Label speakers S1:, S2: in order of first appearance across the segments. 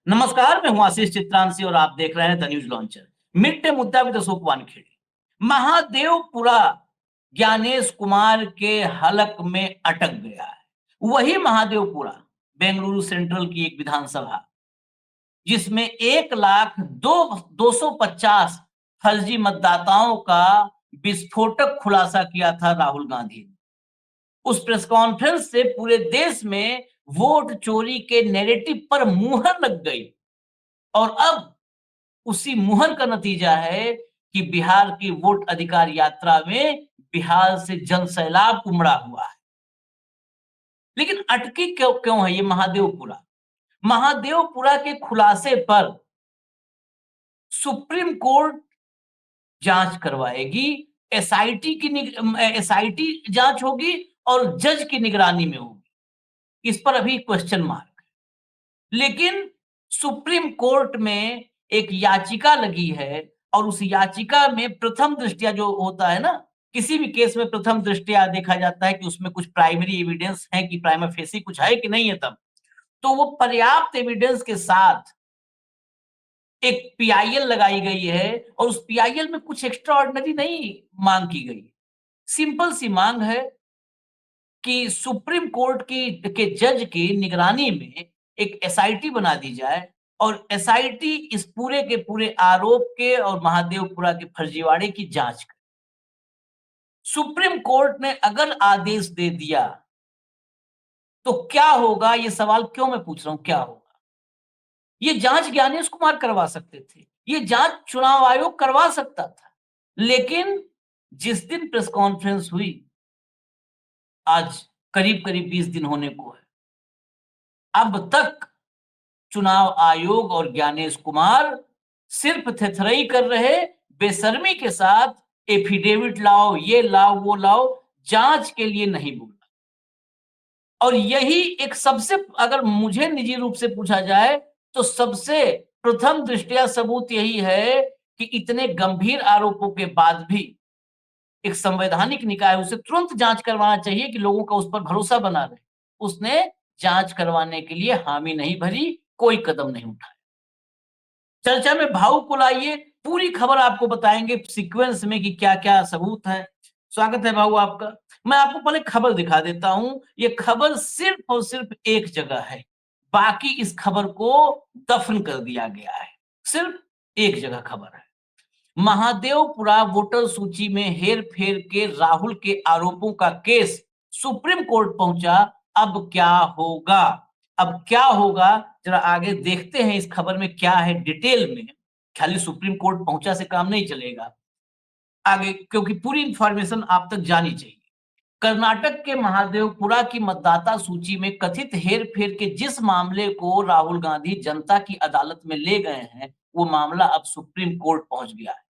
S1: नमस्कार, मैं हूं आशीष चित्रांशी और आप देख रहे हैं the news launcher. Mid day मुद्दा विद अशोक वानखेड़े। महादेवपुरा ज्ञानेश कुमार के हलक में अटक गया है। वही महादेवपुरा बेंगलुरु सेंट्रल की एक विधानसभा जिसमें 1,02,250 फर्जी मतदाताओं का विस्फोटक खुलासा किया था राहुल गांधी ने। उस प्रेस कॉन्फ्रेंस से पूरे देश में वोट चोरी के नैरेटिव पर मुहर लग गई और अब उसी मुहर का नतीजा है कि बिहार की वोट अधिकार यात्रा में बिहार से जनसैलाब उमड़ा हुआ है। लेकिन अटकी क्यों क्यों है ये महादेवपुरा? महादेवपुरा के खुलासे पर सुप्रीम कोर्ट जांच करवाएगी, एसआईटी जांच होगी और जज की निगरानी में होगी। इस पर अभी क्वेश्चन मार्क है। लेकिन सुप्रीम कोर्ट में एक याचिका लगी है और उस याचिका में प्रथम दृष्टया जो होता है ना, किसी भी केस में प्रथम दृष्टया देखा जाता है कि उसमें कुछ प्राइमरी एविडेंस है कि प्राइमा फेसी कुछ है कि नहीं है। तब तो वो पर्याप्त एविडेंस के साथ एक पीआईएल लगाई गई है और उस पीआईएल में कुछ एक्स्ट्रा ऑर्डिनरी नहीं मांग की गई। सिंपल सी मांग है कि सुप्रीम कोर्ट की के जज की निगरानी में एक एसआईटी बना दी जाए और एसआईटी इस पूरे के पूरे आरोप के और महादेवपुरा के फर्जीवाड़े की जांच करे। सुप्रीम कोर्ट ने अगर आदेश दे दिया तो क्या होगा? ये सवाल क्यों मैं पूछ रहा हूं, क्या होगा? ये जांच ज्ञानेश कुमार करवा सकते थे, ये जांच चुनाव आयोग करवा सकता था। लेकिन जिस दिन प्रेस कॉन्फ्रेंस हुई, आज करीब करीब 20 दिन होने को है, अब तक चुनाव आयोग और ज्ञानेश कुमार सिर्फ थेथरई कर रहे, बेशर्मी के साथ एफिडेविट लाओ, ये लाओ, वो लाओ, जांच के लिए नहीं बोला। और यही एक सबसे, अगर मुझे निजी रूप से पूछा जाए तो सबसे प्रथम दृष्टया सबूत यही है कि इतने गंभीर आरोपों के बाद भी एक संवैधानिक निकाय, उसे तुरंत जांच करवाना चाहिए कि लोगों का उस पर भरोसा बना रहे। उसने जांच करवाने के लिए हामी नहीं भरी, कोई कदम नहीं उठाया। चर्चा में भावुक को लाइए, पूरी खबर आपको बताएंगे सीक्वेंस में कि क्या-क्या सबूत है। स्वागत है भाऊ आपका। मैं आपको पहले खबर दिखा देता हूं। ये खबर सिर्फ और सिर्फ एक जगह है, बाकी इस खबर को दफन कर दिया गया है। सिर्फ एक जगह खबर है। महादेवपुरा वोटर सूची में हेर-फेर के राहुल के आरोपों का केस सुप्रीम कोर्ट पहुंचा। अब क्या होगा? अब क्या होगा जरा आगे देखते हैं इस खबर में क्या है डिटेल में। खाली सुप्रीम कोर्ट पहुंचा से काम नहीं चलेगा आगे, क्योंकि पूरी इंफॉर्मेशन आप तक जानी चाहिए। कर्नाटक के महादेवपुरा की मतदाता सूची में कथित हेर-फेर के जिस मामले को राहुल गांधी जनता की अदालत में ले गए हैं, वो मामला अब सुप्रीम कोर्ट पहुंच गया है।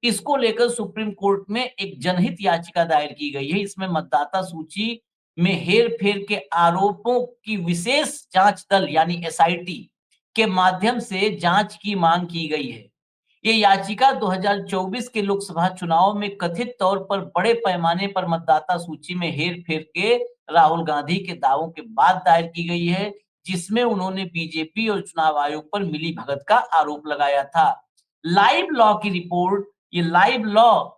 S1: इसको लेकर सुप्रीम कोर्ट में एक जनहित याचिका दायर की गई है। इसमें मतदाता सूची में हेर-फेर के आरोपों की विशेष जांच दल यानी एसआईटी के माध्यम से जांच की मांग की गई है। ये याचिका 2024 के लोकसभा चुनाव में कथित तौर पर बड़े पैमाने पर मतदाता सूची में हेर-फेर के राहुल गांधी के दावों के बाद दायर की गई है, जिसमें उन्होंने बीजेपी और चुनाव आयोग पर मिलीभगत का आरोप लगाया था। लाइव लॉ की रिपोर्ट, ये लाइव लॉ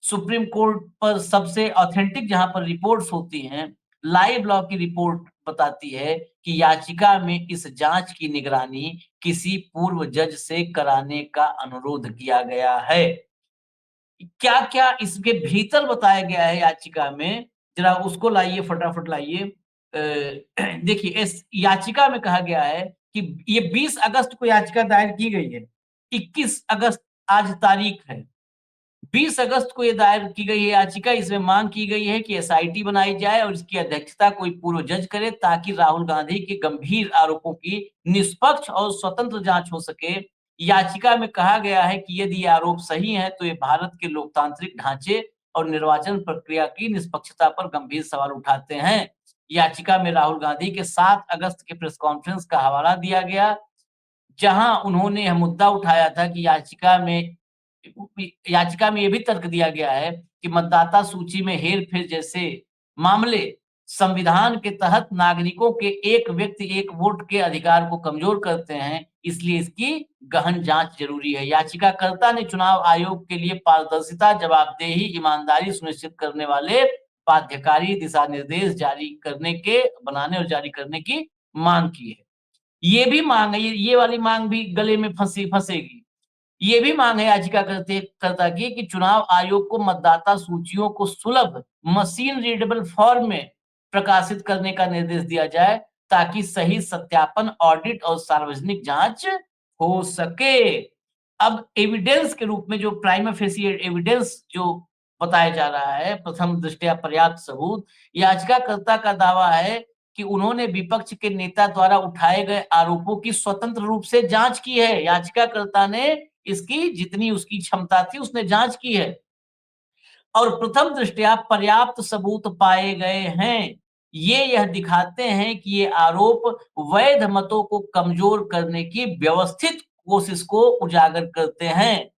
S1: सुप्रीम कोर्ट पर सबसे ऑथेंटिक जहां पर रिपोर्ट्स होती हैं, लाइव लॉ की रिपोर्ट बताती है कि याचिका में इस जांच की निगरानी किसी पूर्व जज से कराने का अनुरोध किया गया है। क्या-क्या इसके भीतर बताया गया है याचिका में, जरा उसको लाइए, फटाफट लाइए। देखिए इस याचिका में कहा गया है कि ये 20 अगस्त को याचिका दायर की गई है। 21 अगस्त आज तारीख है। 20 अगस्त को ये दायर की गई है याचिका। इसमें मांग की गई है कि एसआईटी बनाई जाए और इसकी अध्यक्षता कोई पूर्व जज करे ताकि राहुल गांधी के गंभीर आरोपों की निष्पक्ष और स्वतंत्र जांच हो सके। याचिका में कहा गया है कि यदि ये आरोप सही है तो ये भारत के लोकतांत्रिक ढांचे और निर्वाचन प्रक्रिया की निष्पक्षता पर गंभीर सवाल उठाते हैं। याचिका में राहुल गांधी के 7 अगस्त के प्रेस कॉन्फ्रेंस का हवाला दिया गया, जहां उन्होंने यह मुद्दा उठाया था कि याचिका में ये भी तर्क दिया गया है कि मतदाता सूची में हेर-फेर जैसे मामले संविधान के तहत नागरिकों के एक व्यक्ति एक वोट के अधिकार को कमजोर करते हैं, इसलिए इसकी गहन जांच जरूरी है। याचिकाकर्ता ने चुनाव आयोग के लिए पारदर्शिता, जवाबदेही, ईमानदारी सुनिश्चित करने वाले बाध्यकारी दिशा निर्देश बनाने और जारी करने की मांग की है। ये भी मांग है, ये वाली मांग भी गले में फंसेगी। ये भी मांग है याचिकाकर्ता की कि चुनाव आयोग को मतदाता सूचियों को सुलभ मशीन रीडेबल फॉर्म में प्रकाशित करने का निर्देश दिया जाए, ताकि सही सत्यापन, ऑडिट और सार्वजनिक जांच हो सके। अब एविडेंस के रूप में जो प्राइमा फेसी एविडेंस जो बताया जा रहा है, प्रथम दृष्टया पर्याप्त सबूत, याचिकाकर्ता का दावा है कि उन्होंने विपक्ष के नेता द्वारा उठाए गए आरोपों की स्वतंत्र रूप से जांच की है। याचिकाकर्ता ने इसकी जितनी उसकी क्षमता थी उसने जांच की है और प्रथम दृष्टया पर्याप्त सबूत पाए गए हैं। ये यह दिखाते हैं कि ये आरोप वैध मतों को कमजोर करने की व्यवस्थित कोशिश को उजागर करते हैं।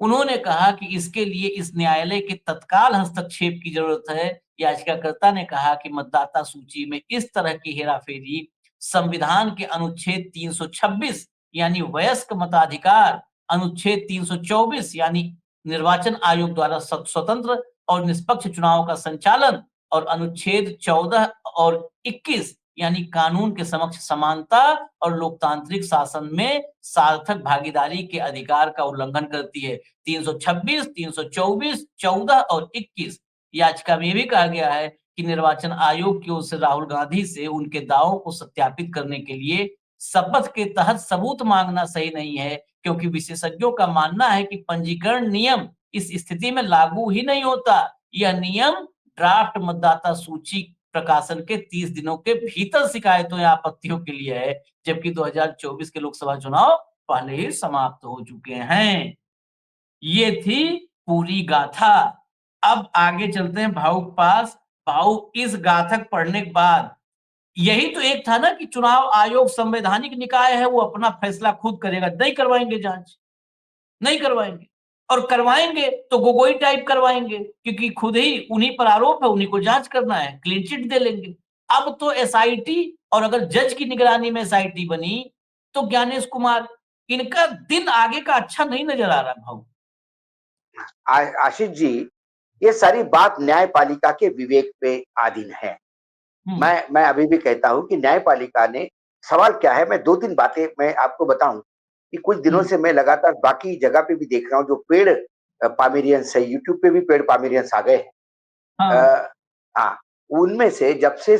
S1: उन्होंने कहा कि इसके लिए इस न्यायालय के तत्काल हस्तक्षेप की जरूरत है। याचिकाकर्ता ने कहा कि मतदाता सूची में इस तरह की हेराफेरी संविधान के अनुच्छेद 326 यानी वयस्क मताधिकार, अनुच्छेद 324 यानी निर्वाचन आयोग द्वारा स्वतंत्र और निष्पक्ष चुनाव का संचालन और अनुच्छेद 14 और 21 यानी कानून के समक्ष समानता और लोकतांत्रिक शासन में सार्थक भागीदारी के अधिकार का उल्लंघन करती है। 326, 324, 14 और 21 याचिका में भी कहा गया है कि निर्वाचन आयोग की ओर से राहुल गांधी से उनके दावों को सत्यापित करने के लिए शपथ के तहत सबूत मांगना सही नहीं है, क्योंकि विशेषज्ञों का मानना है कि पंजीकरण नियम इस स्थिति में लागू ही नहीं होता। यह नियम ड्राफ्ट मतदाता सूची प्रकाशन के 30 दिनों के भीतर शिकायतों या आपत्तियों के लिए है, जबकि 2024 के लोकसभा चुनाव पहले ही समाप्त हो चुके हैं। ये थी पूरी गाथा। अब आगे चलते हैं भाऊ के पास। भाऊ, इस गाथा पढ़ने के बाद यही तो एक था ना कि चुनाव आयोग संवैधानिक निकाय है, वो अपना फैसला खुद करेगा, नहीं करवाएंगे जांच, नहीं करवाएंगे और करवाएंगे तो गोगोई टाइप करवाएंगे, क्योंकि खुद ही उन्हीं पर आरोप है, उन्हीं को जांच करना है, क्लीन चिट दे लेंगे। अब तो एसआईटी, और अगर जज की निगरानी में एसआईटी बनी तो ज्ञानेश कुमार, इनका दिन आगे का अच्छा नहीं नजर आ रहा भाऊ।
S2: आशीष जी, ये सारी बात न्यायपालिका के विवेक पे अधीन है। मैं अभी भी कहता हूं कि न्यायपालिका ने, सवाल क्या है, मैं 2-3 बातें मैं आपको बताऊं कि कुछ दिनों से मैं लगातार बाकी जगह पे भी देख रहा हूं, जो पेड पामेरियंस है, यूट्यूब पे भी पेड पामेरियंस आ गए हैं। हाँ, उनमें से जब से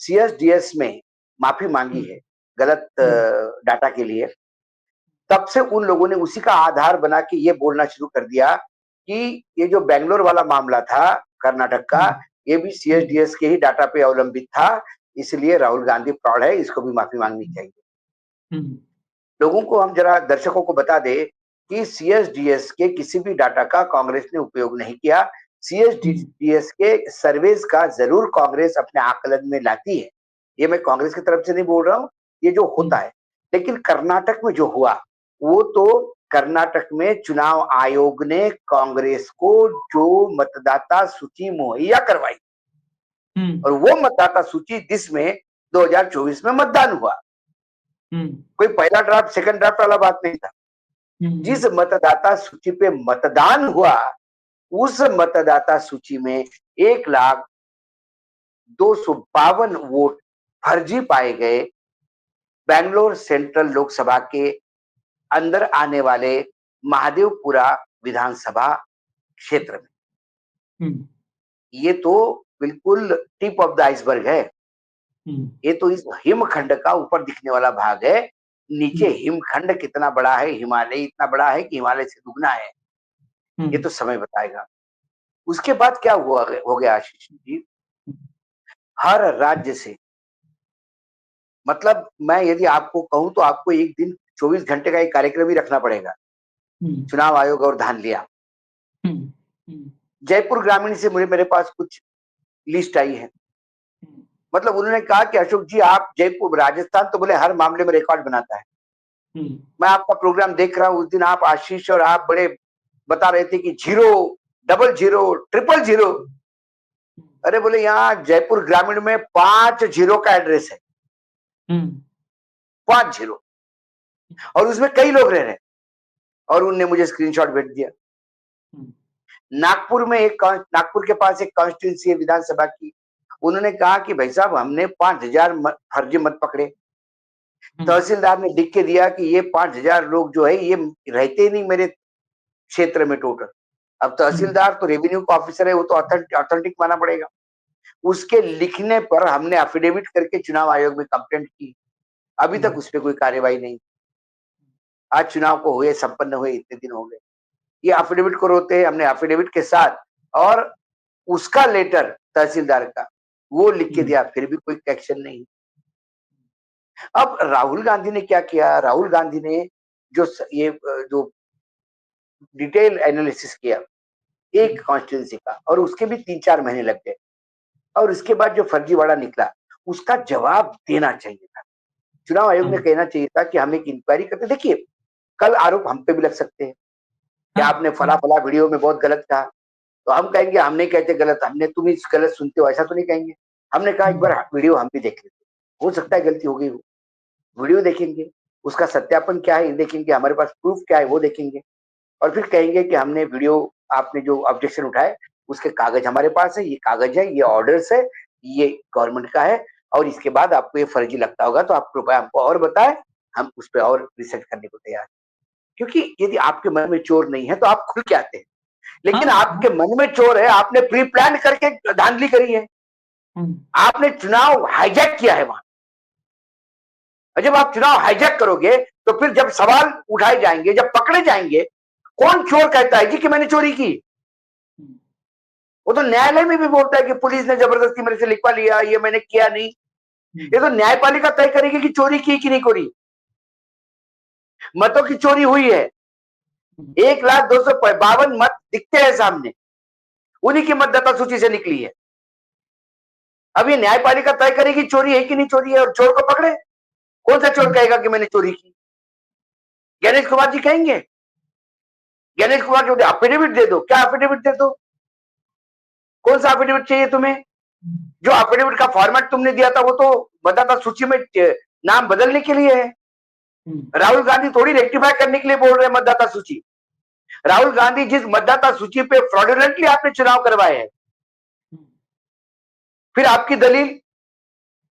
S2: सीएसडीएस में माफी मांगी है गलत डाटा के लिए, तब से उन लोगों ने उसी का आधार बना के ये बोलना शुरू कर दिया कि ये जो बेंगलोर वाला मामला था कर्नाटक का, ये भी सीएसडीएस के ही डाटा पे अवलंबित था, इसलिए राहुल गांधी फ्रॉड है, इसको भी माफी मांगनी चाहिए। लोगों को, हम जरा दर्शकों को बता दे कि सीएसडीएस के किसी भी डाटा का कांग्रेस ने उपयोग नहीं किया। सीएसडीएस के सर्वेस का जरूर कांग्रेस अपने आकलन में लाती है, ये मैं कांग्रेस की तरफ से नहीं बोल रहा हूँ, ये जो होता है। लेकिन कर्नाटक में जो हुआ, वो तो कर्नाटक में चुनाव आयोग ने कांग्रेस को जो मतदाता सूची मुहैया करवाई, और वो मतदाता सूची जिसमें 2024 में मतदान हुआ, कोई पहला ड्राफ्ट सेकंड ड्राफ्ट वाला बात नहीं था। जिस मतदाता सूची पे मतदान हुआ, उस मतदाता सूची में 1,02,52 वोट फर्जी पाए गए बेंगलोर सेंट्रल लोकसभा के अंदर आने वाले महादेवपुरा विधानसभा क्षेत्र में। ये तो बिल्कुल टिप ऑफ द आइसबर्ग है। ये तो इस हिमखंड का ऊपर दिखने वाला भाग है। नीचे हिमखंड कितना बड़ा है, हिमालय इतना बड़ा है कि हिमालय से दुगना है, ये तो समय बताएगा। उसके बाद क्या हो गया आशीष जी, हर राज्य से, मतलब मैं यदि आपको कहूं तो आपको एक दिन 24 घंटे का एक कार्यक्रम ही रखना पड़ेगा। चुनाव आयोग और धान लिया। जयपुर ग्रामीण से मेरे पास कुछ लिस्ट आई है। मतलब उन्होंने कहा कि अशोक जी, आप जयपुर, राजस्थान तो बोले हर मामले में रिकॉर्ड बनाता है। मैं आपका प्रोग्राम देख रहा हूं, उस दिन आप, आशीष और आप बड़े बता रहे थे कि 0, 00, 000, अरे बोले यहाँ जयपुर ग्रामीण में 5 जीरो का एड्रेस है, 5 जीरो, और उसमें कई लोग रह रहे हैं, और उनने मुझे स्क्रीनशॉट भेज दिया। नागपुर के पास एक कॉन्स्टिट्यूंसी है विधानसभा की, उन्होंने कहा कि भाई साहब हमने 5,000 फर्जी मत पकड़े। तहसीलदार ने लिख के दिया कि ये 5,000 लोग जो है ये रहते ही नहीं मेरे क्षेत्र में टोटल। अब तहसीलदार तो रेवेन्यू का ऑफिसर है, वो तो ऑथेंटिक माना पड़ेगा। उसके लिखने पर हमने एफिडेविट करके चुनाव आयोग में कंप्लेंट की, अभी तक उस पर कोई कार्यवाही नहीं। आज चुनाव को हुए संपन्न हुए इतने दिन हो गए, ये एफिडेविट को रोते हैं। हमने एफिडेविट के साथ और उसका लेटर तहसीलदार का वो लिख के दिया, फिर भी कोई एक्शन नहीं। अब राहुल गांधी ने क्या किया, राहुल गांधी ने जो डिटेल एनालिसिस किया एक कॉन्स्टिट्यूंसी का, और उसके भी 3-4 महीने लग गए, और उसके बाद जो फर्जीवाड़ा निकला उसका जवाब देना चाहिए था। चुनाव आयोग ने कहना चाहिए था कि हम एक इंक्वायरी करते। देखिए कल आरोप हम पे भी लग सकते हैं कि आपने फला फला वीडियो में बहुत गलत कहा, तो हम कहेंगे हम नहीं कहते गलत, हमने तुम इस गलत सुनते हो, ऐसा तो नहीं कहेंगे। हमने कहा एक बार वीडियो हम भी देख लेते, हो सकता है गलती हो गई हो। वीडियो देखेंगे, उसका सत्यापन क्या है ये देखेंगे, हमारे पास प्रूफ क्या है वो देखेंगे, और फिर कहेंगे कि हमने वीडियो, आपने जो ऑब्जेक्शन उठाए उसके कागज हमारे पास है, ये कागज है, ये ऑर्डर्स है, ये गवर्नमेंट का है, और इसके बाद आपको ये फर्जी लगता होगा तो आप कृपया हमको और बताएं, हम उस पर और रिसर्च करने को तैयार। क्योंकि यदि आपके मन में चोर नहीं है तो आप खुल के आते हैं, लेकिन आपके मन में चोर है, आपने प्री प्लान करके धांधली करी है, आपने चुनाव हाईजैक किया है वहां। और जब आप चुनाव हाईजैक करोगे तो फिर जब सवाल उठाए जाएंगे, जब पकड़े जाएंगे, कौन चोर कहता है जी कि मैंने चोरी की? वो तो न्यायालय में भी बोलता है कि पुलिस ने जबरदस्ती मेरे से लिखवा लिया, ये मैंने किया नहीं। ये तो न्यायपालिका तय करेगी कि चोरी की कि नहीं करी। मतों की चोरी हुई है, 1,02,52 मत दिखते हैं सामने, उन्हीं की मतदाता सूची से निकली है। अब ये न्यायपालिका तय करेगी चोरी है कि नहीं चोरी है, और चोर को पकड़े। कौन सा चोर कहेगा कि मैंने चोरी की? गणेश कुमार जी कहेंगे? गणेश कुमार के एफिडेविट दे दो, क्या एफिडेविट दे दो? कौन सा एफिडेविट चाहिए तुम्हें? जो एफिडेविट का फॉर्मेट तुमने दिया था वो तो मतदाता सूची में नाम बदलने के लिए है। राहुल गांधी थोड़ी रेक्टिफाई करने के लिए बोल रहे हैं मतदाता सूची। राहुल गांधी जिस मतदाता सूची पे फ्रॉडुलेंटली आपने चुनाव करवाए हैं, फिर आपकी दलील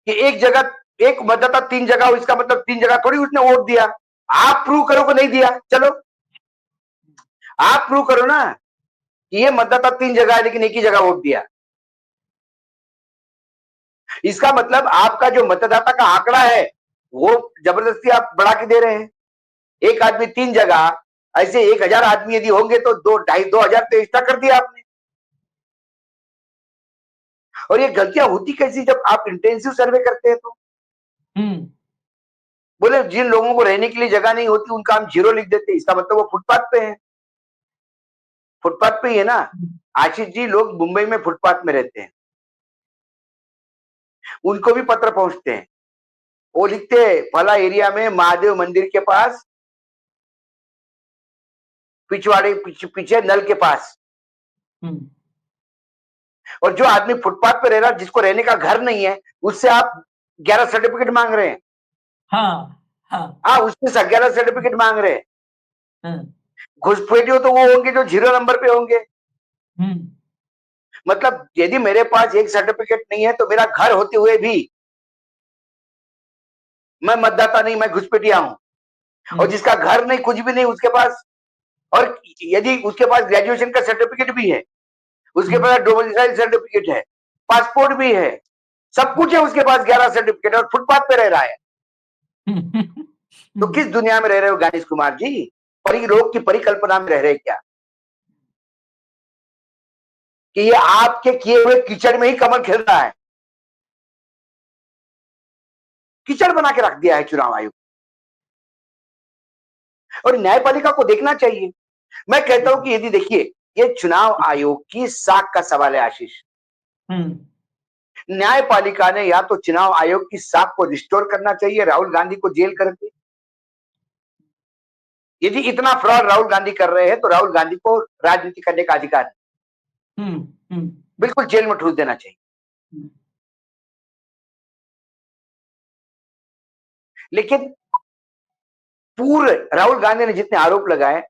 S2: कि एक जगह एक मतदाता 3 जगह हो, इसका मतलब 3 जगह थोड़ी उसने वोट दिया। आप प्रूव करो कि नहीं दिया, चलो आप प्रूव करो ना कि ये मतदाता 3 जगह है लेकिन एक ही जगह वोट दिया। इसका मतलब आपका जो मतदाता का आंकड़ा है वो जबरदस्ती आप बढ़ा के दे रहे हैं। एक आदमी 3 जगह, ऐसे 1,000 आदमी यदि होंगे तो 2,500 तो एक्स्ट्रा कर दिया आपने। और ये गलतियां होती कैसी जब आप इंटेंसिव सर्वे करते हैं तो? बोले जिन लोगों को रहने के लिए जगह नहीं होती उनका हम जीरो लिख देते, इसका मतलब वो फुटपाथ पे है। फुटपाथ पे ही है ना आशीष जी, लोग मुंबई में फुटपाथ में रहते हैं, उनको भी पत्र पहुंचते हैं, वो लिखते हैं फला एरिया में महादेव मंदिर के पास, पिछवाड़े पीछे नल के पास। और जो आदमी फुटपाथ पे रह रहा, जिसको रहने का घर नहीं है, उससे आप 11 सर्टिफिकेट मांग रहे हैं। उससे 11 सर्टिफिकेट मांग रहे हैं। घुसपैठियों तो वो होंगे जो 0 नंबर पे होंगे। मतलब यदि मेरे पास एक सर्टिफिकेट नहीं है तो मेरा घर होते हुए भी मैं मतदाता नहीं, मैं घुसपैठिया हूं। और जिसका घर नहीं, कुछ भी नहीं उसके पास, और यदि उसके पास ग्रेजुएशन का सर्टिफिकेट भी है, उसके पास डोमिसाइल सर्टिफिकेट है, पासपोर्ट भी है, सब कुछ है उसके पास, 11 सर्टिफिकेट, और फुटपाथ पे रह रहा है। तो किस दुनिया में रह रहे हो गणेश कुमार जी? लोग की परिकल्पना में रह रहे क्या कि ये आपके किए हुए कीचड़ में ही कमल खिल रहा है? कीचड़ बना के रख दिया है चुनाव आयोग। और न्यायपालिका को देखना चाहिए। मैं कहता हूं कि यदि देखिए ये चुनाव आयोग की साख का सवाल है आशीष। न्यायपालिका ने या तो चुनाव आयोग की साख को रिस्टोर करना चाहिए, राहुल गांधी को जेल करके। यदि इतना फ्रॉड राहुल गांधी कर रहे हैं तो राहुल गांधी को राजनीति करने का अधिकार है, बिल्कुल जेल में ठूस देना चाहिए। लेकिन पूरे राहुल गांधी ने जितने आरोप लगाए,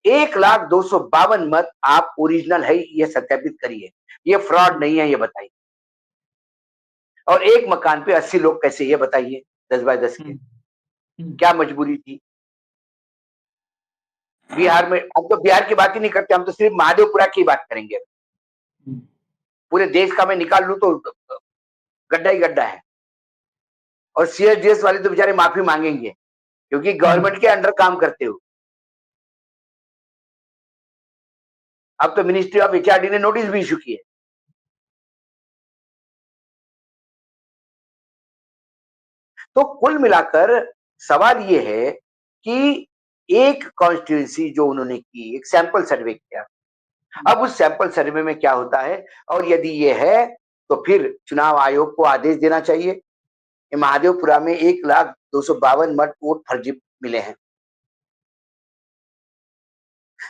S2: 1,02,52 मत आप ओरिजिनल है ये सत्यापित करिए, ये फ्रॉड नहीं है ये बताइए। और एक मकान पे 80 लोग कैसे, ये बताइए, 10 बाय 10 के, क्या मजबूरी थी? बिहार में, हम तो बिहार की बात ही नहीं करते, हम तो सिर्फ महादेवपुरा की बात करेंगे। पूरे देश का मैं निकाल लूं तो गड्ढा ही गड्ढा है। और सीएसडीएस वाले तो बेचारे माफी मांगेंगे क्योंकि गवर्नमेंट के अंडर काम करते हो। अब तो मिनिस्ट्री ऑफ एचआरडी ने नोटिस भी इशू किए। तो कुल मिलाकर सवाल ये है कि एक कॉन्स्टिट्यूंसी जो उन्होंने की, एक सैंपल सर्वे किया, अब उस सैंपल सर्वे में क्या होता है, और यदि ये है तो फिर चुनाव आयोग को आदेश देना चाहिए। महादेवपुरा में 1,02,52 मत वोट फर्जी मिले हैं,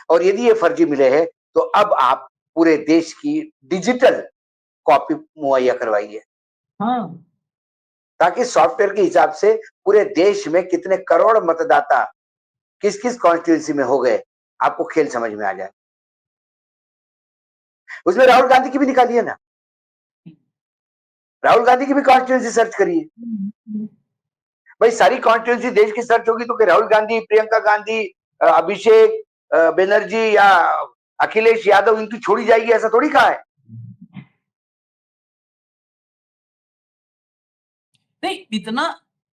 S2: और यदि ये फर्जी मिले हैं तो अब आप पूरे देश की डिजिटल कॉपी मुहैया करवाइए, ताकि सॉफ्टवेयर के हिसाब से पूरे देश में कितने करोड़ मतदाता किस किस कॉन्स्टिट्यूंसी में हो गए, आपको खेल समझ में आ जाए। उसमें राहुल गांधी की भी निकालिए ना, राहुल गांधी की भी कॉन्स्टिट्यूंसी सर्च करिए। भाई सारी कॉन्स्टिट्यूंसी देश की सर्च होगी तो कि राहुल गांधी, प्रियंका गांधी, अभिषेक बनर्जी या अखिलेश यादव इनकी छोड़ी जाएगी, ऐसा थोड़ी कहा है।
S1: नहीं इतना,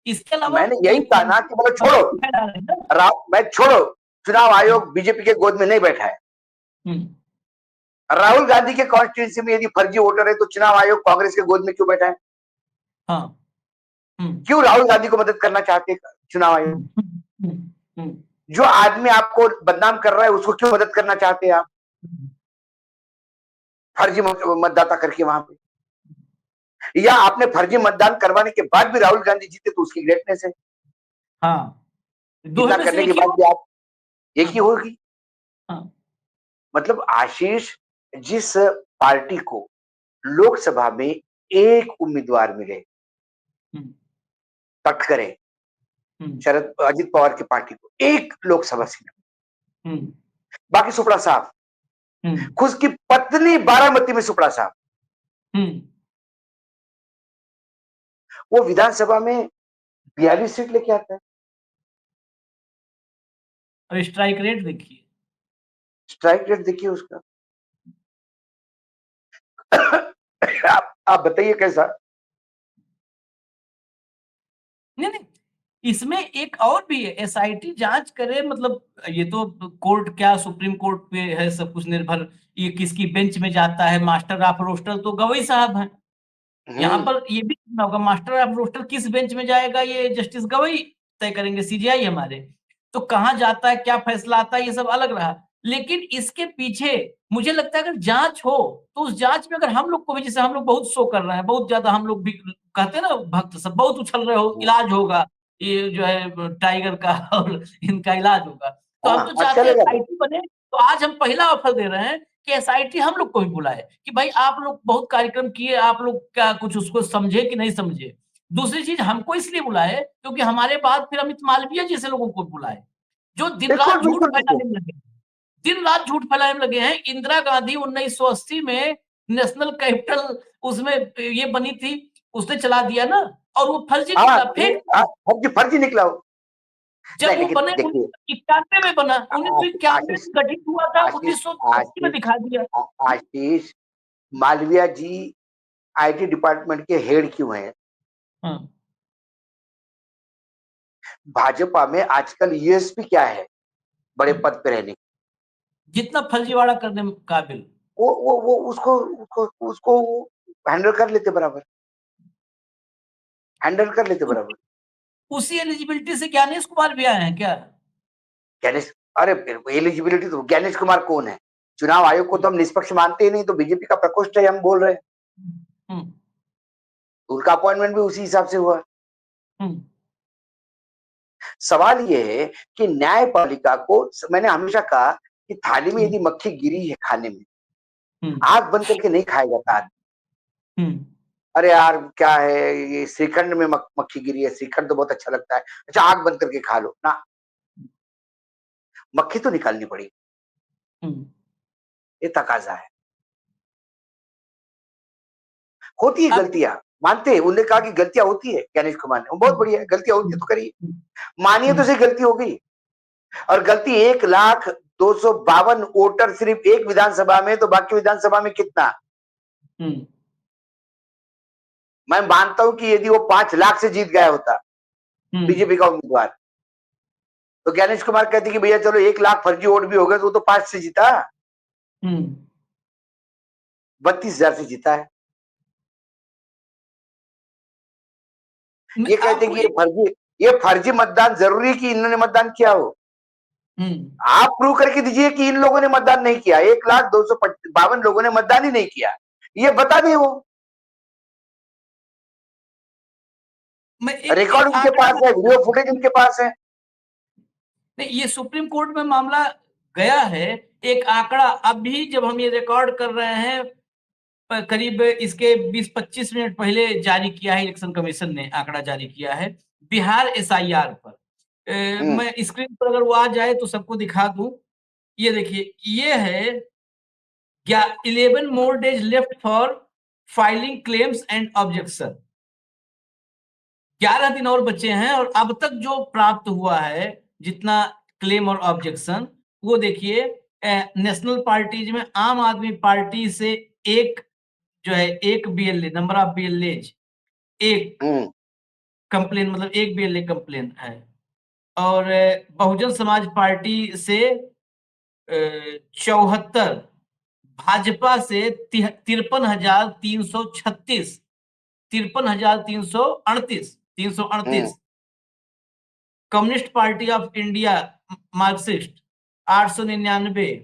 S1: इसके अलावा
S2: मैंने यही कहा ना कि बोलो छोड़ो, मैं छोड़ो, चुनाव आयोग बीजेपी के गोद में नहीं बैठा है। राहुल गांधी के कॉन्स्टिट्यूंसी में यदि फर्जी वोटर है तो चुनाव आयोग कांग्रेस के गोद में क्यों बैठा है? क्यों राहुल गांधी को मदद करना चाहते चुनाव आयोग? जो आदमी आपको बदनाम कर रहा है उसको क्यों मदद करना चाहते हैं आप, फर्जी मतदाता करके वहां पे? या आपने फर्जी मतदान करवाने के बाद भी राहुल गांधी जीते तो उसकी ग्रेटनेस है। इतना करने के बाद भी आप एक ही होगी। मतलब आशीष, जिस पार्टी को लोकसभा में एक उम्मीदवार मिले, तक करे शरद अजित पवार की पार्टी को एक लोकसभा सीट, बाकी सुपड़ा साफ, खुद की पत्नी बारामती में सुपड़ा साफ, वो विधानसभा में 42 सीट लेके आता है।
S1: और स्ट्राइक रेट देखिए,
S2: स्ट्राइक रेट देखिए उसका। आप बताइए कैसा?
S1: नहीं, इसमें एक और भी है, एसआईटी जांच करे, मतलब ये तो कोर्ट क्या सुप्रीम कोर्ट पे है सब कुछ निर्भर, ये किसकी बेंच में जाता है, मास्टर ऑफ रोस्टर तो गवई साहब हैं। यहाँ पर ये भी सुनना होगा, मास्टर ऑफ रोस्टर किस बेंच में जाएगा ये जस्टिस गवई तय करेंगे, सीजीआई हमारे। तो कहाँ जाता है, क्या फैसला आता है, ये सब अलग रहा। लेकिन इसके पीछे मुझे लगता है अगर जांच हो तो उस जांच में अगर हम लोग को भी, जैसे हम लोग बहुत शो कर रहे हैं, बहुत ज्यादा हम लोग भी कहते हैं ना, भक्त सब बहुत उछल रहे हो, इलाज होगा ये जो है टाइगर का और इनका इलाज होगा, तो हम तो चाहते हैं एसआईटी बने। तो आज हम पहला ऑफर दे रहे हैं कि एसआईटी हम लोग को भी बुलाए, कि भाई आप लोग बहुत कार्यक्रम किए, आप लोग क्या कुछ उसको समझे कि नहीं समझे। दूसरी चीज हमको इसलिए बुलाए क्योंकि हमारे बाद फिर अमित मालवीय जैसे लोगों को बुलाए, जो दिन रात झूठ फैलाने में लगे, दिन रात झूठ फैलाने में लगे हैं। इंदिरा गांधी 1980 में नेशनल कैपिटल उसमें ये बनी थी, उसने चला दिया ना, और वो फर्जी निकला, फेक
S2: फर्जी निकला।
S1: जब वो बने 1991 में बना, 1991 में गठित हुआ था, 1980 में दिखा दिया।
S2: आशीष, मालवीय जी आईटी डिपार्टमेंट के हेड क्यों हैं? भाजपा में आजकल यूएसपी क्या है बड़े पद पे रहने?
S1: जितना फर्जीवाड़ा करने में काबिल,
S2: वो उसको हैंडल कर लेते बराबर, हैंडल कर लेते बराबर।
S1: उसी एलिजिबिलिटी से ज्ञानेश कुमार भी आए हैं क्या?
S2: ज्ञानेश, अरे एलिजिबिलिटी तो ज्ञानेश कुमार कौन है? चुनाव आयोग को तो हम निष्पक्ष मानते ही नहीं, तो बीजेपी का प्रकोष्ठ है, हम बोल रहे हैं। उनका अपॉइंटमेंट भी उसी हिसाब से हुआ। सवाल ये है कि न्यायपालिका को, मैंने हमेशा कहा कि थाली में यदि मक्खी गिरी है खाने में, आंख बंद करके नहीं खाया जाता आदमी। अरे यार क्या है ये, श्रीखंड में मक्खी गिरी है, श्रीखंड तो बहुत अच्छा लगता है, अच्छा आग बंद करके खा लो ना, मक्खी तो निकालनी पड़ी, ये तकाजा है। होती है
S1: अब
S2: गलतियां, मानते हैं, उन्होंने कहा कि गलतियां होती है, ज्ञानेश कुमार ने, बहुत बढ़िया है, गलतियां होती है तो करिए, मानिए तो सही गलती हो गई। और गलती 1,02,52 वोटर सिर्फ एक विधानसभा में, तो बाकी विधानसभा में कितना? मैं मानता हूं कि यदि वो 5 लाख से जीत गया होता बीजेपी का उम्मीदवार, तो ज्ञानेश कुमार कहते कि भैया चलो 1 लाख फर्जी वोट भी हो गए, तो वो तो 5 से जीता, 32,000 से जीता है। ये कहते कि ये फर्जी मतदान, जरूरी कि इन्होंने मतदान किया हो? आप प्रूव करके दीजिए कि इन लोगों ने मतदान नहीं किया, 1,02,52 लोगों ने मतदान ही नहीं किया, ये बता दें वो, रिकॉर्ड उनके पास है, वीडियो फुटेज उनके पास है।
S1: नहीं, ये सुप्रीम कोर्ट में मामला गया है। एक आंकड़ा अभी जब हम ये रिकॉर्ड कर रहे हैं, करीब इसके 20-25 मिनट पहले जारी किया है, इलेक्शन कमीशन ने आंकड़ा जारी किया है बिहार एसआईआर पर। मैं स्क्रीन पर अगर वो आ जाए तो सबको दिखा दूं। ये देखिए, ये है 11 more days left for filing claims and objection. 11 दिन और बचे हैं और अब तक जो प्राप्त हुआ है जितना क्लेम और ऑब्जेक्शन, वो देखिए, नेशनल पार्टीज में आम आदमी पार्टी से एक जो है, एक बीएलए, नंबर ऑफ बीएलएज, एक कंप्लेन, मतलब एक बीएलए कंप्लेन है। और बहुजन समाज पार्टी से 74, भाजपा से 53,336, 53,338, 338, communist Party of India Marxist 899,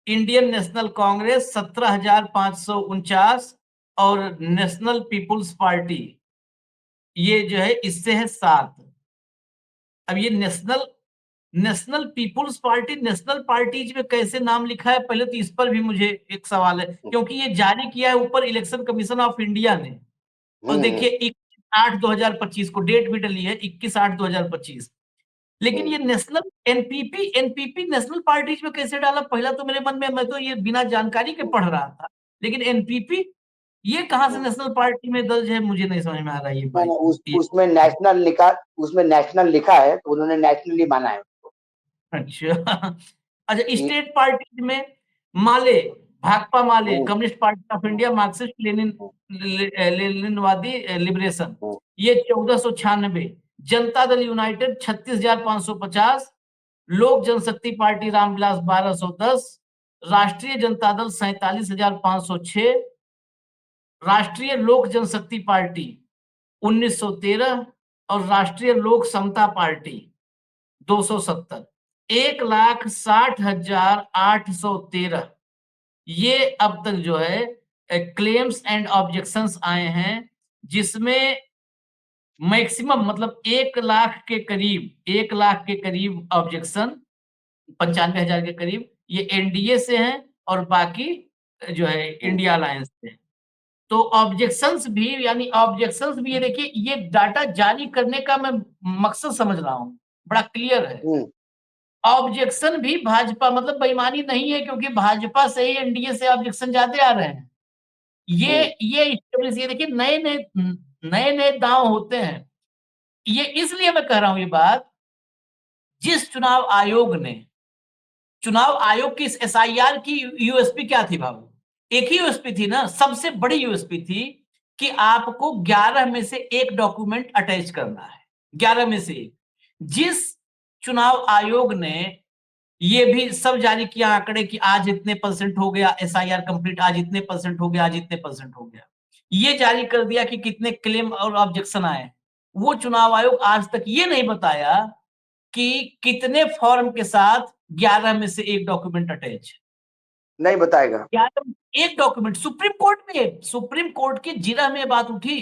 S1: Indian national Congress 17,549 और नेशनल पीपुल्स पार्टी ये जो है इससे है 7। अब ये National People's Party national parties में कैसे नाम लिखा है, पहले तो इस पर भी मुझे एक सवाल है, क्योंकि ये जारी किया है ऊपर इलेक्शन कमीशन ऑफ इंडिया ने। और देखिए 21/8/2025 को डेट भी डली है, 21/8/2025। लेकिन ये नेशनल एनपीपी नेशनल पार्टीज में कैसे डाला, पहला तो मेरे मन में, मैं तो ये बिना जानकारी के पढ़ रहा था, लेकिन एनपीपी ये कहां से नेशनल पार्टी में दर्ज है, मुझे नहीं समझ में आ रहा है ये बात।
S2: उसमें नेशनल लिखा है, तो उन्होंने नेशनली माना है।
S1: अच्छा अच्छा, स्टेट पार्टी में Male, Bhakpa Male, Communist Party of India, Marxist लेनिनवादी लिबरेशन, ये 1496, जनता दल यूनाइटेड 36,550, लोक जनशक्ति पार्टी रामविलास 1,210, राष्ट्रीय जनता दल 47,506, राष्ट्रीय लोक जनशक्ति पार्टी 1913 और राष्ट्रीय लोक समता पार्टी 270। 1,60,813 ये अब तक जो है क्लेम्स एंड ऑब्जेक्शंस आए हैं, जिसमें मैक्सिमम मतलब 1 लाख के करीब ऑब्जेक्शन, 95,000 के करीब ये एनडीए से हैं और बाकी जो है इंडिया अलायंस से। तो ऑब्जेक्शंस भी, ये देखिए, ये डाटा जारी करने का मैं मकसद समझ रहा हूं, बड़ा क्लियर है। ऑब्जेक्शन भी भाजपा, मतलब बेईमानी नहीं है, क्योंकि भाजपा से ही एनडीए से ऑब्जेक्शन ज्यादा आ रहे हैं। ये देखिए, नए दांव होते हैं। ये इसलिए मैं कह रहा हूं ये बात, जिस चुनाव आयोग की इस एसआईआर की यूएसपी क्या थी बाबू? एक ही यूएसपी थी ना, सबसे बड़ी यूएसपी थी कि आपको 11 में से एक डॉक्यूमेंट अटैच करना है, 11 में से एक। जिस चुनाव आयोग ने ये भी सब जारी किया आंकड़े कि आज इतने % हो गया एसआईआर कंप्लीट, आज इतने % हो गया, आज इतने % हो गया, ये जारी कर दिया कि कितने क्लेम और ऑब्जेक्शन आए। वो चुनाव आयोग आज तक ये नहीं बताया कि कितने फॉर्म के साथ 11 में से एक डॉक्यूमेंट अटैच
S2: नहीं बताएगा।
S1: 11 एक डॉक्यूमेंट सुप्रीम कोर्ट की जिरह में बात उठी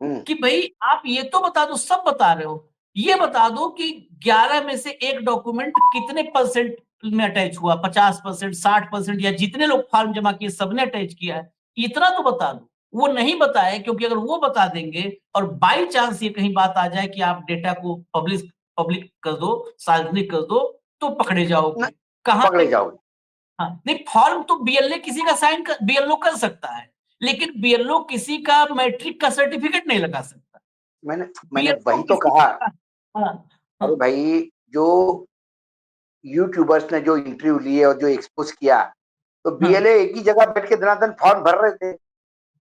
S1: कि भाई आप ये तो बता दो, सब बता रहे हो, ये बता दो कि 11 में से एक डॉक्यूमेंट कितने % में अटैच हुआ, 50%, 60% या जितने लोग फॉर्म जमा किए सबने अटैच किया है, इतना तो बता दो। वो नहीं बताए, क्योंकि अगर वो बता देंगे और बाई चांस ये कहीं बात आ जाए कि आप डेटा को पब्लिक कर दो, सार्वजनिक कर दो, तो पकड़े
S2: न
S1: जाओगे। कहाँ
S2: पकड़े
S1: पे?
S2: जाओगे।
S1: हाँ, नहीं, फॉर्म तो बीएलए किसी का बीएलओ कर सकता है, लेकिन बीएलओ किसी का मैट्रिक का सर्टिफिकेट नहीं लगा सकता।
S2: मैंने मैंने
S1: बीएलओ
S2: वही तो
S1: किसी
S2: कहा।
S1: का, हाँ,
S2: अरे
S1: हाँ,
S2: भाई, जो यूट्यूबर्स ने जो इंटरव्यू लिए और जो एक्सपोज किया, तो
S1: हाँ,
S2: बीएलए एक ही जगह बैठ के दनादन फॉर्म भर रहे थे।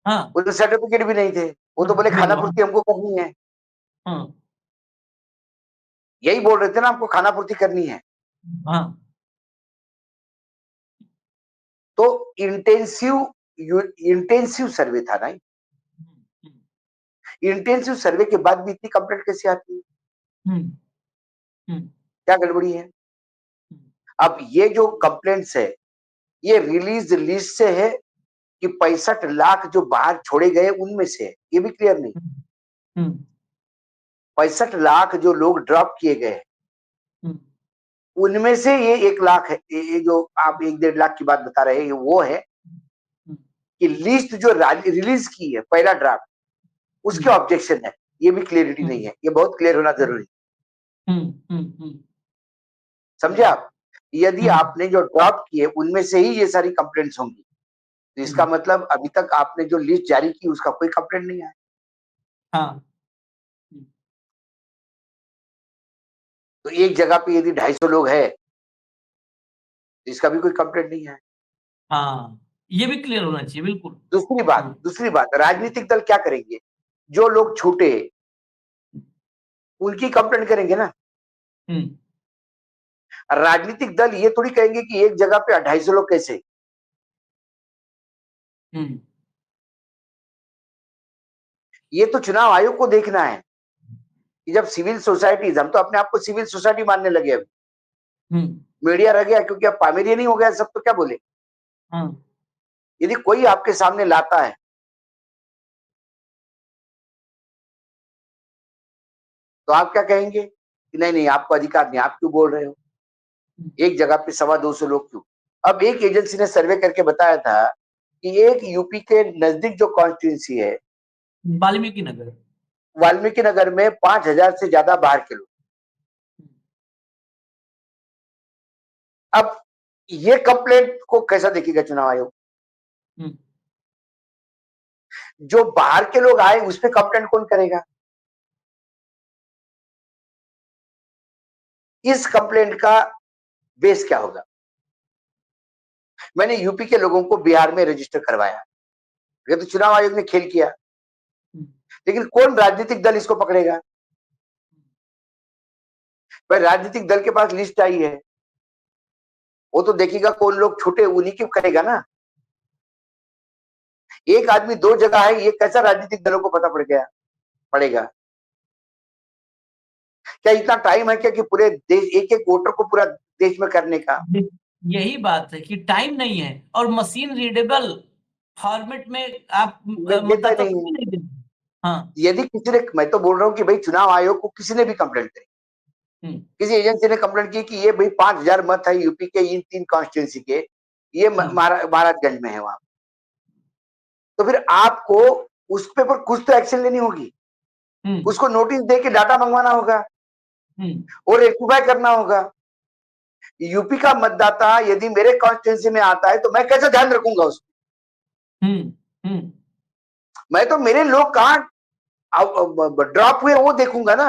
S1: हाँ,
S2: उनके सर्टिफिकेट भी नहीं थे। वो तो बोले खाना
S1: देखो, हाँ,
S2: पूर्ति हमको करनी है।
S1: हाँ,
S2: यही बोल रहे थे ना, हमको खाना पूर्ति करनी है।
S1: हाँ,
S2: तो इंटेंसिव सर्वे था ना। इंटेंसिव सर्वे के बाद भी इतनी कंप्लेंट कैसे आती है?
S1: हम्म, हम्म,
S2: क्या गड़बड़ी है? अब ये जो कंप्लेंट्स है, ये रिलीज लिस्ट से है कि 65 लाख जो बाहर छोड़े गए उनमें से है? ये भी क्लियर नहीं।
S1: हम्म,
S2: 65 लाख जो लोग ड्रॉप किए गए,
S1: हम्म,
S2: उनमें से ये 1 लाख है। ये जो आप 1-1.5 लाख की बात बता रहे हैं, वो है
S1: हम्म,
S2: कि लिस्ट जो रिलीज की है पहला ड्राफ्ट, उसके ऑब्जेक्शन है। ये भी क्लियरिटी नहीं है। ये बहुत क्लियर होना जरूरी है।
S1: हम्म, हम्म, हम्म,
S2: समझे आप? यदि
S1: हम्म,
S2: आपने जो ड्रॉप किए उनमें से ही ये सारी कंप्लेंट्स होंगी, तो इसका
S1: हम्म,
S2: मतलब अभी तक आपने जो लिस्ट जारी की उसका कोई कंप्लेंट नहीं आया।
S1: हाँ,
S2: तो एक जगह पे यदि 250 लोग है, तो इसका भी कोई कंप्लेंट नहीं है।
S1: हाँ, ये भी क्लियर होना चाहिए, बिल्कुल। हाँ,
S2: दूसरी बात, राजनीतिक दल क्या करेंगे? जो लोग छूटे उनकी कंप्लेंट करेंगे ना।
S1: हम्म,
S2: राजनीतिक दल ये थोड़ी कहेंगे कि एक जगह पे 250 लोग कैसे।
S1: हम्म,
S2: ये तो चुनाव आयोग को देखना है कि जब सिविल सोसाइटीज, हम तो अपने आप को सिविल सोसाइटी मानने लगे। अब
S1: हम्म,
S2: मीडिया रह गया, क्योंकि अब पामेरियन ही हो गया सब, तो क्या बोले।
S1: हाँ,
S2: यदि कोई आपके सामने लाता है, तो आप क्या कहेंगे कि नहीं नहीं, आपको अधिकार नहीं, आप क्यों बोल रहे हो? एक जगह पे 250 लोग क्यों? अब एक एजेंसी ने सर्वे करके बताया था कि एक यूपी के नजदीक जो कॉन्स्टिट्यूंसी है,
S1: वाल्मीकि नगर।
S2: वाल्मीकि नगर में 5,000 से ज्यादा बाहर के लोग। अब ये कंप्लेंट को कैसा देखेगा चुनाव आयोग?
S1: हम्म,
S2: जो बाहर के लोग आए उस पर कंप्लेंट कौन करेगा? इस कंप्लेंट का बेस क्या होगा? मैंने यूपी के लोगों को बिहार में रजिस्टर करवाया, ये तो चुनाव आयोग ने खेल किया। लेकिन कौन राजनीतिक दल इसको पकड़ेगा? भाई, राजनीतिक दल के पास लिस्ट आई है, वो तो देखेगा कौन लोग छूटे, उन्हीं की करेगा ना। एक आदमी 2 जगह है, ये कैसा राजनीतिक दलों को पता पड़ेगा? क्या इतना टाइम है क्या कि पूरे देश, एक एक वोटर को पूरा देश में करने का?
S1: यही बात है कि टाइम नहीं है, और मशीन रीडेबल फॉर्मेट में आप
S2: देता
S1: मतदाता
S2: नहीं है।
S1: सूची नहीं देंगे। हाँ,
S2: यदि किसी ने, मैं तो बोल रहा हूँ कि भाई चुनाव आयोग को किसी ने भी कंप्लेंट करी,
S1: हम्म,
S2: किसी एजेंसी ने कंप्लेंट की कि ये भाई 5,000 मत है यूपी के इन 3 कॉन्स्टिट्यूंसी के, ये
S1: हम्म,
S2: महाराजगंज में है वहां, तो फिर आपको उस पे पर कुछ तो एक्शन लेनी होगी।
S1: हम्म,
S2: उसको नोटिस दे के डाटा मंगवाना होगा
S1: हम्म,
S2: और रेक्टिफाई करना होगा। यूपी का मतदाता यदि मेरे कॉन्स्टिट्यूंसी में आता है, तो मैं कैसे ध्यान रखूंगा उसको?
S1: हम्म, हम्म,
S2: मैं तो मेरे लोग कहाँ ड्रॉप हुए वो देखूंगा ना।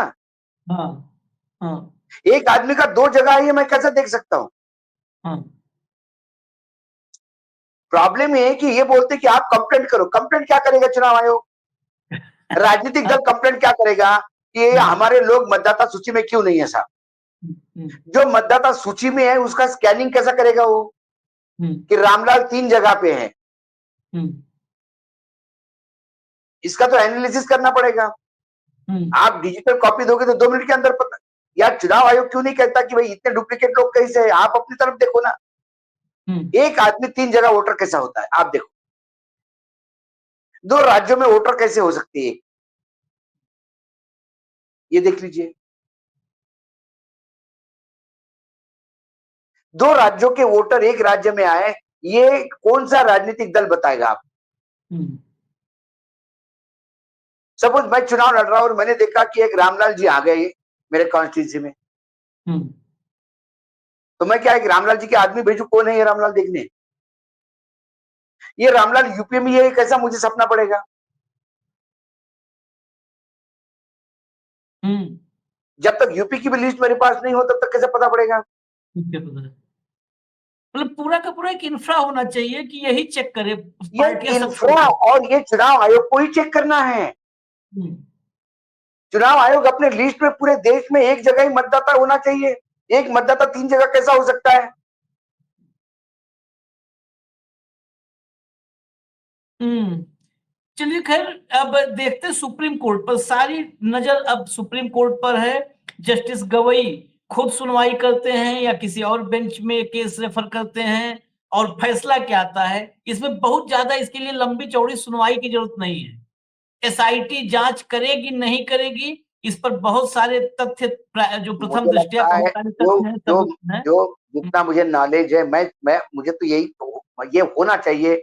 S1: हाँ, हाँ,
S2: एक आदमी का 2 जगह है, ये मैं कैसे देख सकता हूँ?
S1: हाँ,
S2: प्रॉब्लम ये है कि ये बोलते कि आप कंप्लेंट करो। कंप्लेंट क्या करेगा चुनाव आयोग? राजनीतिक दल कंप्लेंट क्या करेगा कि
S1: हम्म,
S2: हमारे लोग मतदाता सूची में क्यों नहीं है साहब?
S1: हम्म,
S2: जो मतदाता सूची में है उसका स्कैनिंग कैसा करेगा वो
S1: हम्म,
S2: कि रामलाल 3 जगह पे है?
S1: हम्म,
S2: इसका तो एनालिसिस करना पड़ेगा।
S1: हम्म,
S2: आप डिजिटल कॉपी दोगे तो 2 मिनट के अंदर पता। यार, चुनाव आयोग क्यों नहीं कहता कि भाई इतने डुप्लीकेट लोग कैसे है? आप अपनी तरफ देखो ना।
S1: हम्म,
S2: एक आदमी 3 जगह वोटर कैसा होता है आप देखो। 2 राज्यों में वोटर कैसे हो सकती है, ये देख लीजिए। 2 राज्यों के वोटर एक राज्य में आए, ये कौन सा राजनीतिक दल बताएगा आप?
S1: हम्म,
S2: सपोज मैं चुनाव लड़ रहा हूं और मैंने देखा कि एक रामलाल जी आ गए मेरे कॉन्स्टिट्यूंसी में, तो मैं क्या एक रामलाल जी के आदमी भेजू, कौन है ये रामलाल देखने? ये रामलाल यूपी में, ये कैसा मुझे सपना पड़ेगा? जब तक यूपी की भी लिस्ट मेरे पास नहीं हो तब तक कैसे पता पड़ेगा?
S1: मतलब पूरा का पूरा एक इंफ्रा होना चाहिए कि यही चेक करे,
S2: ये
S1: पार्टियां सब
S2: इंफ्रा और ये चुनाव आयोग को ही चेक करना है। चुनाव आयोग अपने लिस्ट में पूरे देश में एक जगह ही मतदाता होना चाहिए, एक मतदाता 3 जगह कैसा हो सकता है?
S1: चलिए खैर, अब देखते सुप्रीम कोर्ट पर, सारी नजर अब सुप्रीम कोर्ट पर है। जस्टिस गवई खुद सुनवाई करते हैं या किसी और बेंच में केस रेफर करते हैं, और फैसला क्या आता है, इसमें बहुत ज्यादा इसके लिए लंबी चौड़ी सुनवाई की जरूरत नहीं है। एसआईटी जांच करेगी नहीं करेगी, इस पर बहुत सारे तथ्य जो प्रथम
S2: मुझे
S1: दृष्टया
S2: लगता है
S1: प्रमाणित
S2: जो
S1: हैं
S2: जो
S1: सबूत हैं।
S2: जो जितना मुझे नॉलेज है, मैं मुझे तो यही ये होना चाहिए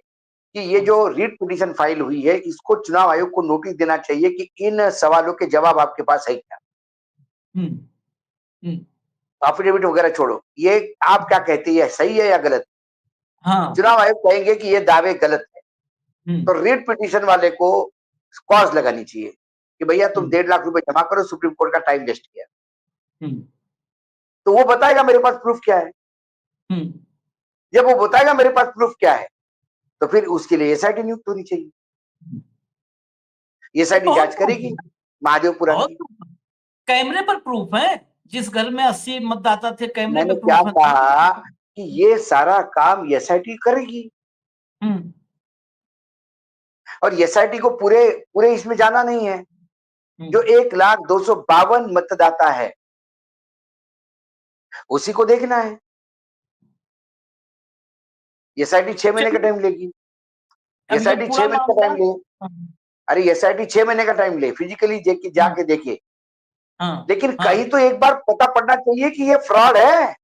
S2: कि ये जो रीट पिटीशन फाइल हुई है, इसको चुनाव आयोग को नोटिस देना चाहिए कि इन सवालों के जवाब आपके पास है क्या? एफिडेविट वगैरह छोड़ो, ये आप क्या कहते हैं, सही है या गलत?
S1: हाँ,
S2: चुनाव आयोग कहेंगे कि ये दावे गलत है, तो रीट पिटीशन वाले को कॉज लगानी चाहिए कि भैया तुम 1.5 लाख रुपए जमा करो, सुप्रीम कोर्ट का टाइम वेस्ट किया। तो वो बताएगा मेरे पास प्रूफ क्या है। जब वो बताएगा मेरे पास प्रूफ क्या है, तो फिर उसके लिए एसआईटी नियुक्त होनी चाहिए। एसआईटी जांच करेगी महादेवपुरा
S1: बहुत
S2: की।
S1: कैमरे पर प्रूफ है, जिस घर में 80 मतदाता थे कैमरे
S2: मैंने
S1: पे
S2: क्या
S1: प्रूफ है।
S2: कहा कि ये सारा काम एसआईटी करेगी, और एसआईटी को पूरे पूरे इसमें जाना नहीं है। जो 1,02,52 मतदाता है उसी को देखना है। एसआईटी 6 महीने का टाइम लेगी।
S1: अब ये
S2: एसआईटी 6
S1: पूरा
S2: महीने का
S1: मामला,
S2: टाइम ले, अरे एसआईटी 6 महीने का टाइम ले, फिजिकली जाके देखे, लेकिन कहीं तो एक बार पता पड़ना चाहिए कि ये फ्रॉड है।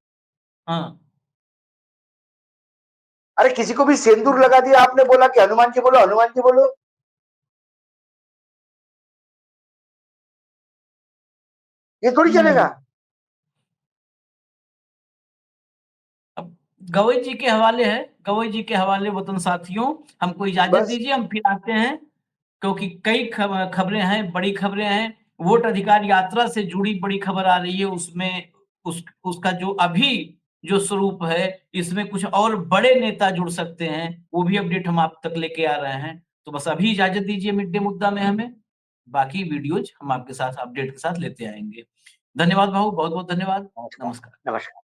S2: अरे किसी को भी सिंदूर लगा दिया, आपने बोला कि हनुमान जी बोलो, हनुमान जी बोलो, ये थोड़ी चलेगा।
S1: अब गवई जी के हवाले है, गवई जी के हवाले वतन साथियों, हमको इजाजत
S2: बस
S1: दीजिए, हम फिर आते हैं, क्योंकि कई खबरें हैं, बड़ी खबरें हैं। वोट अधिकार यात्रा से जुड़ी बड़ी खबर आ रही है, उसमें उसका जो अभी जो स्वरूप है, इसमें कुछ और बड़े नेता जुड़ सकते हैं, वो भी अपडेट हम आप तक लेके आ रहे हैं। तो बस अभी इजाजत दीजिए मिड डे मुद्दा में हमें, बाकी वीडियोज हम आपके साथ अपडेट के साथ लेते आएंगे। धन्यवाद भाऊ, बहुत बहुत धन्यवाद,
S2: नमस्कार।
S1: नमस्कार।
S2: नमस्कार।